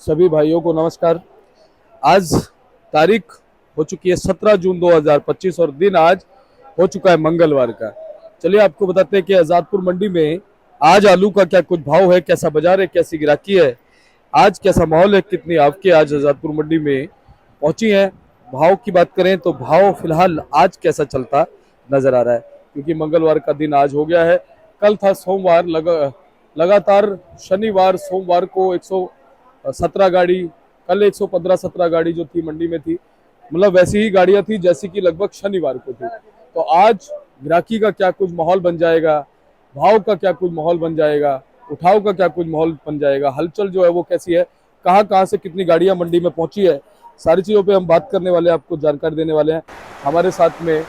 सभी भाइयों को नमस्कार। आज तारीख हो चुकी है 17 जून 2025 और दिन आज हो चुका है मंगलवार का। चलिए आपको बताते हैं कि आजादपुर मंडी में आज आलू का क्या कुछ भाव है, कैसा बाजार है, कैसी गिराकी है, आज कैसा माहौल है, कितनी आवकें आज आजादपुर मंडी में पहुंची हैं। भाव की बात करें तो भाव फिलहाल आज कैसा चलता नजर आ रहा है, क्योंकि मंगलवार का दिन आज हो गया है। कल था सोमवार, लगातार शनिवार सोमवार को 117 गाड़ी, कल 115-17 गाड़ी जो थी मंडी में थी, मतलब वैसी ही गाड़ियां थी जैसी कि लगभग शनिवार को थी। तो आज ग्राहकी का क्या कुछ माहौल बन जाएगा, भाव का क्या कुछ माहौल बन जाएगा, उठाव का क्या कुछ माहौल बन जाएगा, हलचल जो है वो कैसी है, कहाँ कहाँ से कितनी गाड़ियां मंडी में पहुंची है, सारी चीज़ों पे हम बात करने वाले हैं, आपको जानकारी देने वाले हैं। हमारे साथ में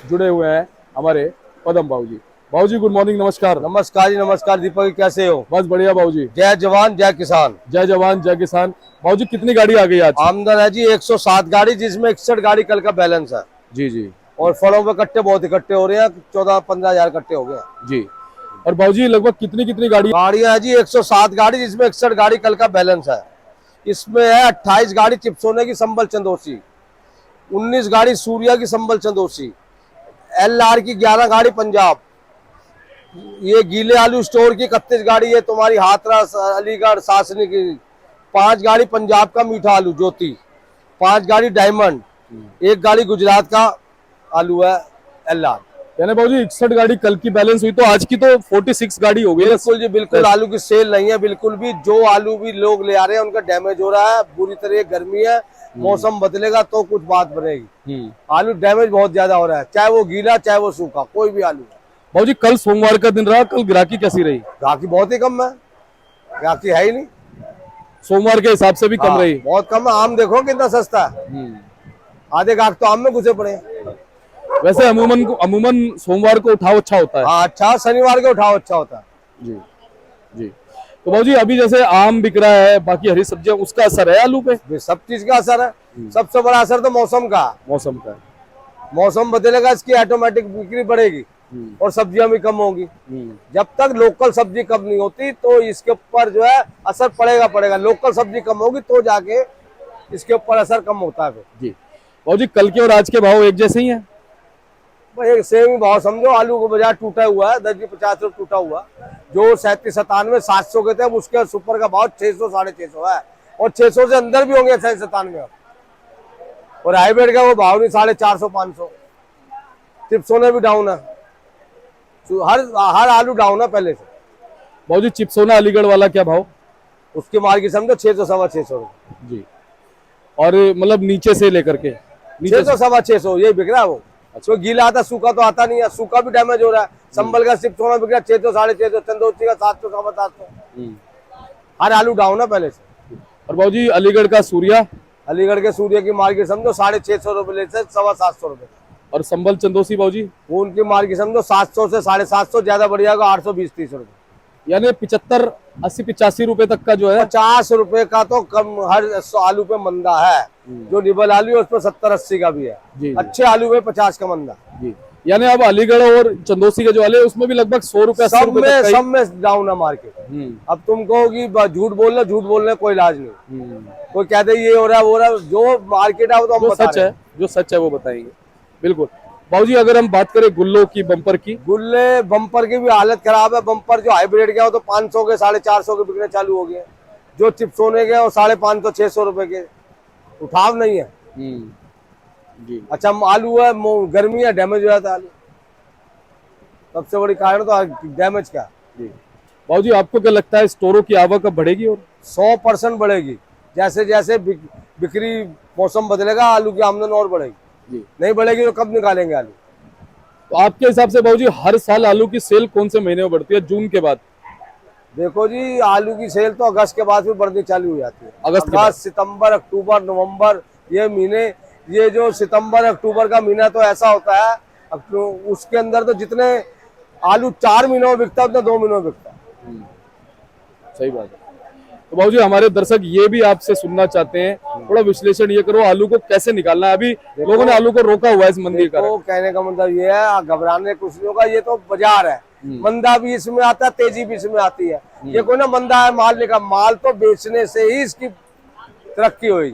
जुड़े हुए हैं हमारे पदम बाबूजी। बाबूजी गुड मॉर्निंग, नमस्कार। नमस्कार जी, नमस्कार दीपक जी, कैसे हो? बस बढ़िया बाबूजी। जय जवान जय किसान। जय जवान जय किसान। बाबूजी कितनी गाड़ी आ गई आज? आमदन है जी 107 गाड़ी, जिसमें 61 गाड़ी कल का बैलेंस है। जी जी। और फलों पे कट्टे बहुत इकट्ठे हो रहे हैं, 14-15 हजार कट्टे हो गए जी। और बाबूजी लगभग कितनी कितनी गाड़ियां है जी 107 गाड़ी, जिसमें 61 गाड़ी कल का बैलेंस है। इसमें है 28 गाड़ी चिपसोने की संबल चंदोसी, 19 गाड़ी सूर्या की संबल चंदोसी, LR की 11 गाड़ी पंजाब, ये गीले आलू स्टोर की 31 गाड़ी है तुम्हारी हाथरस अलीगढ़ सासनी की, 5 गाड़ी पंजाब का मीठा आलू ज्योति, 5 गाड़ी डायमंड, 1 गाड़ी गुजरात का आलू है LR। यानी बाबूजी 61 गाड़ी कल की बैलेंस हुई तो आज की तो 46 गाड़ी हो गई। बिल्कुल जी बिल्कुल, आलू की सेल नहीं है बिल्कुल भी। जो आलू भी लोग ले आ रहे हैं उनका डैमेज हो रहा है बुरी तरह। गर्मी है, मौसम बदलेगा तो कुछ बात बनेगी। आलू डैमेज बहुत ज्यादा हो रहा है, चाहे वो गीला चाहे वो सूखा, कोई भी आलू। बाबूजी कल सोमवार का दिन रहा, कल ग्राहकी कैसी रही? ग्राहकी बहुत ही कम है, ग्राहकी है ही नहीं। सोमवार के हिसाब से भी कम रही? बहुत कम है। आम देखो कितना सस्ता है, आधे गाहक तो आम में घुसे पड़े हैं। वैसे अमूमन सोमवार को उठाव अच्छा होता है। हाँ अच्छा, शनिवार के उठाव अच्छा होता है। जी जी। तो बाबूजी अभी जैसे आम बिक रहा है, बाकी हरी सब्जियां, उसका असर है आलू पे? सब चीज का असर है। सबसे बड़ा असर तो मौसम का। मौसम का। मौसम बदलेगा, इसकी ऑटोमेटिक बिक्री बढ़ेगी और सब्जियां भी कम होगी। जब तक लोकल सब्जी कम नहीं होती तो इसके ऊपर जो है असर पड़ेगा। लोकल सब्जी कम होगी तो जाके इसके ऊपर असर कम होता है। जी बाबूजी कल के और आज के भाव एक जैसे ही हैं? एक सेम ही भाव समझो। आलू को बाजार टूटा हुआ है, 10-50 रुपये टूटा हुआ। जो 37-97-700 के थे, उसके सुपर का भाव 600-650 है, और 600 से अंदर भी होंगे 97। और हाइब्रिड का वो भाव नहीं, 450-500। चिप्सोना भी डाउन है, हर आलू डाउन है पहले से। बाबूजी चिप्सोना अलीगढ़ वाला क्या भाव? उसकी मार्केट समझो 600-650 जी। और मतलब नीचे से लेकर के 600-650 यही बिक रहा है वो। अच्छा। गीला आता, सूखा तो आता नहीं है, सूखा भी डैमेज हो रहा है। संबल का सिर्फ सोना बिक रहा है 600-650, चंदोची का 700-750। हर आलू डाउन है पहले से। और बाबूजी अलीगढ़ का सूर्या? अलीगढ़ के सूर्य की मार्केट समझो 650 रुपए से 750 रुपए। और संबल चंदोसी बाबूजी? वो उनकी मार्केट समझो 700 से 750, ज्यादा बढ़िया होगा 820-30 रुपए। यानी 75-80-85 रुपए तक का जो है। 50 रुपए का तो कम हर आलू पे मंदा है। जो निबल आलू है उस पर 70-80 का भी है। जी। अच्छे आलू में 50 का मंदा। जी। यानी अब अलीगढ़ और चंदोसी के जो आलू है उसमें भी लगभग 100 रुपए सब में डाउन है मार्केट। अब तुम कहोगी झूठ बोलने कोई इलाज नहीं। कोई कहते ये हो रहा है वो हो रहा है, जो मार्केट है वो तो हम सच है, जो सच है वो बताएंगे। बिल्कुल। बाबूजी अगर हम बात करें गुल्लों की, बम्पर की? गुल्ले बम्पर की भी हालत खराब है। बम्पर जो हाइब्रिड के हो तो 500 के 450 के बिकने चालू हो गए। जो चिप्सोने के वो 550-600 रुपए के, उठाव नहीं है। जी। अच्छा आलू है, गर्मी है, डैमेज हो जाता है आलू। सबसे बड़ी कारण तो डैमेज का। जी। बाबूजी आपको क्या लगता है स्टोरों की आवक अब बढ़ेगी? और 100% बढ़ेगी। जैसे जैसे बिक्री मौसम बदलेगा आलू की आमदन और बढ़ेगी। जी। नहीं बढ़ेगी तो कब निकालेंगे आलू? तो आपके हिसाब से बाबूजी हर साल आलू की सेल कौन से महीने में बढ़ती है, जून के बाद? देखो जी, आलू की सेल तो अगस्त के बाद भी बढ़नी चालू हो जाती है। अगस्त, सितंबर, अक्टूबर, नवंबर, ये महीने, ये जो सितंबर अक्टूबर का महीना तो ऐसा होता है, उसके अंदर तो जितने आलू 4 महीनों में बिकता है उतना 2 महीनों में बिकता है। सही बात है। तो बाबूजी हमारे दर्शक ये भी आपसे सुनना चाहते हैं, थोड़ा विश्लेषण ये करो, आलू को कैसे निकालना है? अभी लोगों ने आलू को रोका हुआ है इस मंदी का। कहने का मतलब ये है, घबराने कुछ नहीं होगा। ये तो बाजार है, मंदा भी इसमें आता है, तेजी भी इसमें आती है। ये कोई ना मंदा है माल निकाल, माल तो बेचने से ही इसकी तरक्की होगी।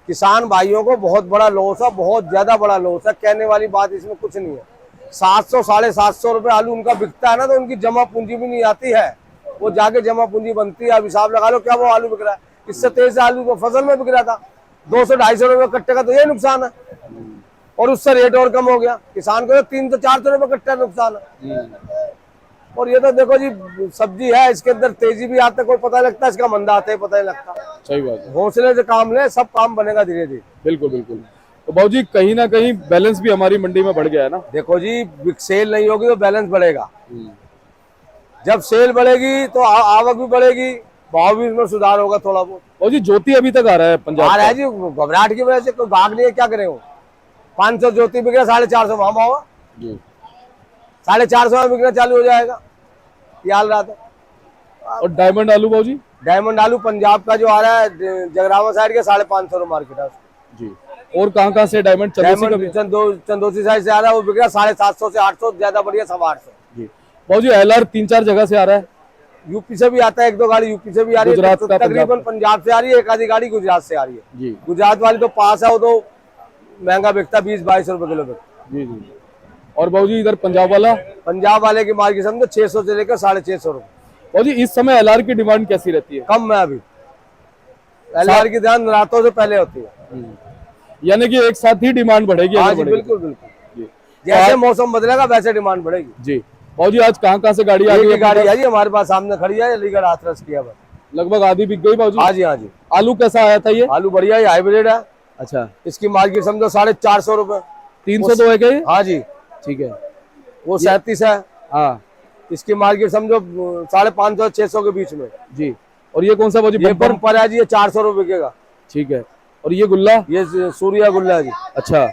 किसान भाइयों को बहुत बड़ा लॉस है, बहुत ज्यादा बड़ा लॉस है, कहने वाली बात इसमें कुछ नहीं है। 700 750 रुपए आलू उनका बिकता है ना, तो उनकी जमा पूंजी भी नहीं आती है, वो जाके जमा पूंजी बनती है। अब हिसाब लगा लो क्या वो आलू बिक रहा है। इससे तेज आलू तो फसल में बिक रहा था 200 250 रुपए कट्टे का, तो ये नुकसान है। और उससे रेट और कम हो गया, किसान को तो 300 400 रुपए कट्टा नुकसान है। और ये तो देखो जी सब्जी है, इसके अंदर तेजी भी आता है, कोई पता लगता है, इसका मंदा आता है पता नहीं लगता। सही बात है। हौसले से काम ले, सब काम बनेगा धीरे धीरे। बिल्कुल बिल्कुल। तो बाबूजी कहीं ना कहीं बैलेंस भी हमारी मंडी में बढ़ गया है ना। देखो जी सेल नहीं होगी तो बैलेंस बढ़ेगा, जब सेल बढ़ेगी तो आवक भी बढ़ेगी, भाव भी इसमें सुधार होगा थोड़ा बहुत। और जी ज्योति अभी तक आ रहा है पंजाब आ रहा है का। जी, घबराहट की वजह से कोई भाग नहीं है, क्या करें वो 500 ज्योति बिक रहा, 450 वहां भाव, जी 450 में बिकना चालू हो जाएगा, ये हाल रहा था। और डायमंड आलू बाबूजी। डायमंड आलू पंजाब का जो आ रहा है जगरावा साइड के 550 मार्केट है उसका। जी और कहाँ से डायमंड चंदोसी का भी? चंदोसी साइड से आ रहा है, वो बिक रहा 750 से 800, ज्यादा बढ़िया 850। जी बाबूजी LR 3-4 जगह से आ रहा है। यूपी से भी आता है, एक दो गाड़ी यूपी से भी आ रही है, गुजरात का, तकरीबन पंजाब से आ रही है, एक आधी गाड़ी गुजरात से आ रही है। जी गुजरात वाली तो पास है, वो तो महंगा बिकता है, 20-22 रुपए किलो बिकता। जी जी। और बाबूजी इधर पंजाब वाला? पंजाब वाले की मार्केट समझो 600 से लेकर 650 रुपए। बाबूजी इस समय LR की डिमांड कैसी रहती है? कम है अभी, LR की ध्यान रातों से पहले होती है, यानी कि एक साथ ही डिमांड बढ़ेगी? हाँ आगे जी बढ़ेगी। बिल्कुल बिल्कुल, जी जैसे मौसम बदलेगा वैसे डिमांड बढ़ेगी। जी। बाबूजी आज कहाँ से गाड़ी आ एक गई ही है? गाड़ी है जी हमारे पास सामने खड़ी है, अलीगढ़ हाथरस की है बस। लगभग आधी बिक गई बाबूजी। हाँ जी हाँ जी। आलू कैसा आया था ये? आलू बढ़िया है, हाइब्रिड है, अच्छा इसकी मार्केट समझो 450 रुपए। 302 है क्या ये? हाँ जी, ठीक है। वो 37 है, हाँ इसकी मार्केट समझो 550 600 के बीच में। जी। और ये कौन सा बाबूजी? ये बम्पर है जी, ये 400 रुपए बिकेगा। ठीक है। और ये गुल्ला? ये सूर्या गुल्ला है जी। अच्छा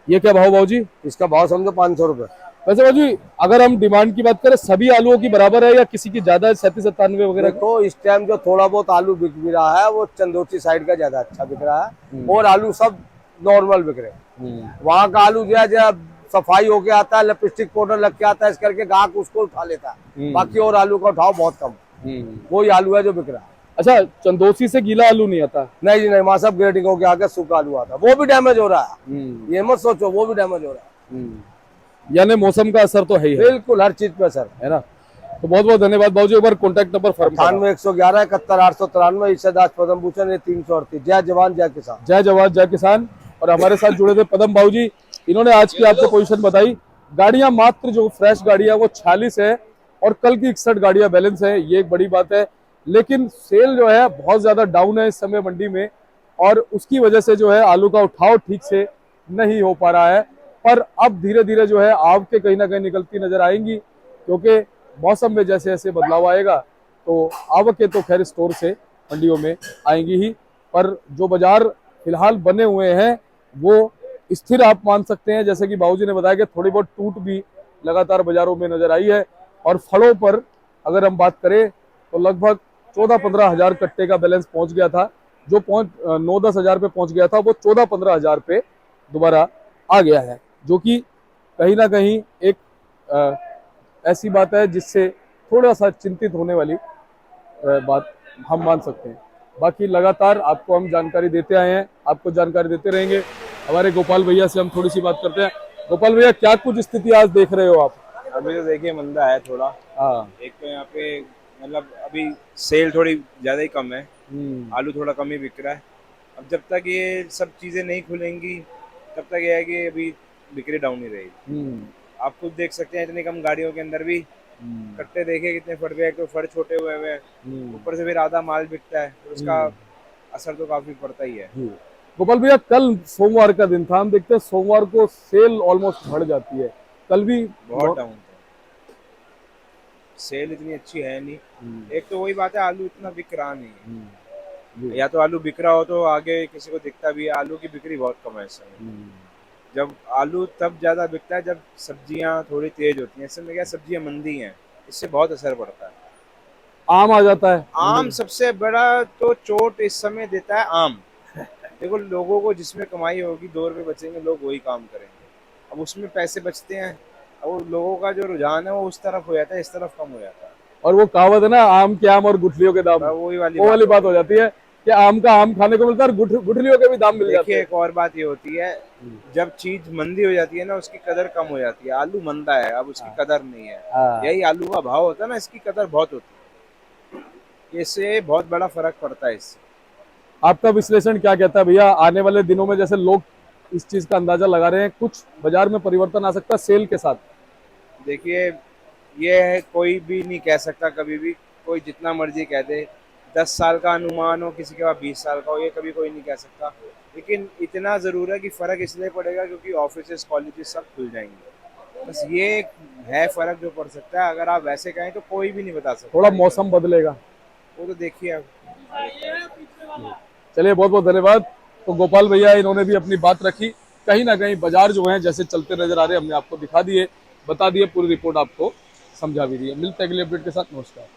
ये क्या भाव बाबूजी? इसका भाव समझो 500 रुपए। वैसे बाबूजी अगर हम डिमांड की बात करें सभी आलूओं की बराबर है या किसी की ज्यादा है? 37-97 वगैरह? देखो इस टाइम जो थोड़ा बहुत आलू बिक भी रहा है वो चंदोसी साइड का ज्यादा अच्छा बिक रहा है, और आलू सब नॉर्मल बिक रहे हैं। वहाँ का आलू जो है जब सफाई होके आता है, लिपस्टिक पाउडर लग के आता है, इस करके ग्राहक उसको उठा लेता है, बाकी और आलू का उठाव बहुत कम, वही आलू है जो बिक रहा है। अच्छा चंदोसी से गीला आलू नहीं आता? नहीं जी नहीं, वहाँ सब ग्रेडिंग होके आके सूखा आलू आता है, वो भी डैमेज हो रहा है, ये मत सोचो, वो भी डैमेज हो रहा है। यानी मौसम का असर तो है ही है। बिल्कुल हर चीज पे असर है ना। तो बहुत बहुत धन्यवाद बाबूजी। एक बार contact number firm 98 111 71 893 ईर्षदास Padma Bhushan, ये 338। जय जवान जय किसान। जय जवान जय किसान। और हमारे साथ जुड़े थे पदम बाबूजी, इन्होंने आज की आपको पोजीशन बताई। गाड़ियां मात्र जो फ्रेश गाड़ियां वो 46 है और कल की 61 गाड़ियां बैलेंस है, ये एक बड़ी बात है। लेकिन सेल जो है बहुत ज्यादा डाउन है इस समय मंडी में, और उसकी वजह से जो है आलू का उठाव ठीक से नहीं हो पा रहा है। पर अब धीरे धीरे जो है आवकें कहीं ना कहीं निकलती नजर आएंगी, क्योंकि मौसम में जैसे जैसे बदलाव आएगा तो आवकें तो खैर स्टोर से मंडियों में आएंगी ही, पर जो बाजार फिलहाल बने हुए हैं वो स्थिर आप मान सकते हैं। जैसे कि बाबूजी ने बताया कि थोड़ी बहुत टूट भी लगातार बाजारों में नजर आई है। और फलों पर अगर हम बात करें तो लगभग 14-15 हजार कट्टे का बैलेंस पहुंच गया था, जो 9-10 हजार पे पहुंच गया था, वो 14-15 हजार पे दोबारा आ गया है, जो कि कहीं ना कहीं एक ऐसी बात है जिससे थोड़ा सा चिंतित होने वाली बात हम मान सकते हैं। बाकी लगातार आपको हम जानकारी देते आए हैं, आपको जानकारी देते रहेंगे। हमारे गोपाल भैया से हम थोड़ी सी बात करते हैं। गोपाल भैया क्या कुछ स्थिति आज देख रहे हो आप? अभी तो देखिए मंदा है थोड़ा। हाँ एक तो यहाँ पे मतलब अभी सेल थोड़ी ज्यादा ही कम है, आलू थोड़ा कम ही बिक रहा है। अब जब तक ये सब चीजें नहीं खुलेंगी तब तक ये है कि अभी बिक्री डाउन ही रहेगी। आप खुद देख सकते हैं इतनी कम गाड़ियों के अंदर भी कट्टे देखे कितने फट गए, तो फट छोटे हुए हुए, ऊपर से फिर आधा माल बिकता है, तो उसका असर तो काफी पड़ता ही है। गोपाल भैया कल सोमवार का दिन था, हम देखते हैं सोमवार को सेल ऑलमोस्ट बढ़ जाती है, कल भी बहुत डाउन था, सेल इतनी अच्छी है नहीं। एक तो वही बात है आलू इतना बिक रहा नहीं है, या तो आलू बिक रहा हो तो आगे किसी को दिखता भी है। आलू की बिक्री बहुत कम है इस समय। जब आलू तब ज्यादा बिकता है जब सब्जियां थोड़ी तेज होती हैं। इस समय क्या सब्जियां मंदी हैं, इससे बहुत असर पड़ता है। आम आ जाता है। आम सबसे बड़ा तो चोट इस समय देता है आम। देखो लोगों को जिसमें कमाई होगी 2 रुपए बचेंगे, लोग वही काम करेंगे। अब उसमें पैसे बचते हैं, और लोगों का जो रुझान है वो उस तरफ हो जाता है, इस तरफ कम हो जाता है। और वो कहावत है ना, आम के आम और गुठलियों के दाम, वही वो वाली बात हो जाती है। कि आम का आम खाने को मिलता है और गुठलियों के भी दाम मिल जाते देखिए हैं। एक और बात ये होती है, जब चीज मंदी हो जाती है ना उसकी कदर कम हो जाती है। आलू मंदा है, अब उसकी कदर नहीं है। हाँ। यही आलू का भाव होता है ना, इसकी कदर बहुत होती है। इससे बहुत बड़ा फर्क पड़ता है इससे। आपका विश्लेषण क्या कहता है भैया, आने वाले दिनों में जैसे लोग इस चीज का अंदाजा लगा रहे हैं, कुछ बाजार में परिवर्तन आ सकता है सेल के साथ? देखिए ये है, कोई भी नहीं कह सकता कभी भी, कोई जितना मर्जी कह दे। 10 साल का अनुमान हो, किसी के पास 20 साल का हो, ये कभी कोई नहीं कह सकता। लेकिन इतना ज़रूर है कि फ़र्क इसलिए पड़ेगा क्योंकि ऑफिस कॉलेजेस सब खुल जाएंगे। बस ये है फ़र्क जो पड़ सकता है। अगर आप वैसे कहें तो कोई भी नहीं बता सकता थोड़ा है मौसम बदलेगा। वो तो देखिए आप। चलिए बहुत बहुत धन्यवाद। तो गोपाल भैया इन्होंने भी अपनी बात रखी। कहीं ना कहीं बाजार जो है जैसे चलते नजर आ रहे हैं, हमने आपको दिखा दिए, बता दिए, पूरी रिपोर्ट आपको समझा भी दी है। मिलते हैं अगले अपडेट के साथ। नमस्कार।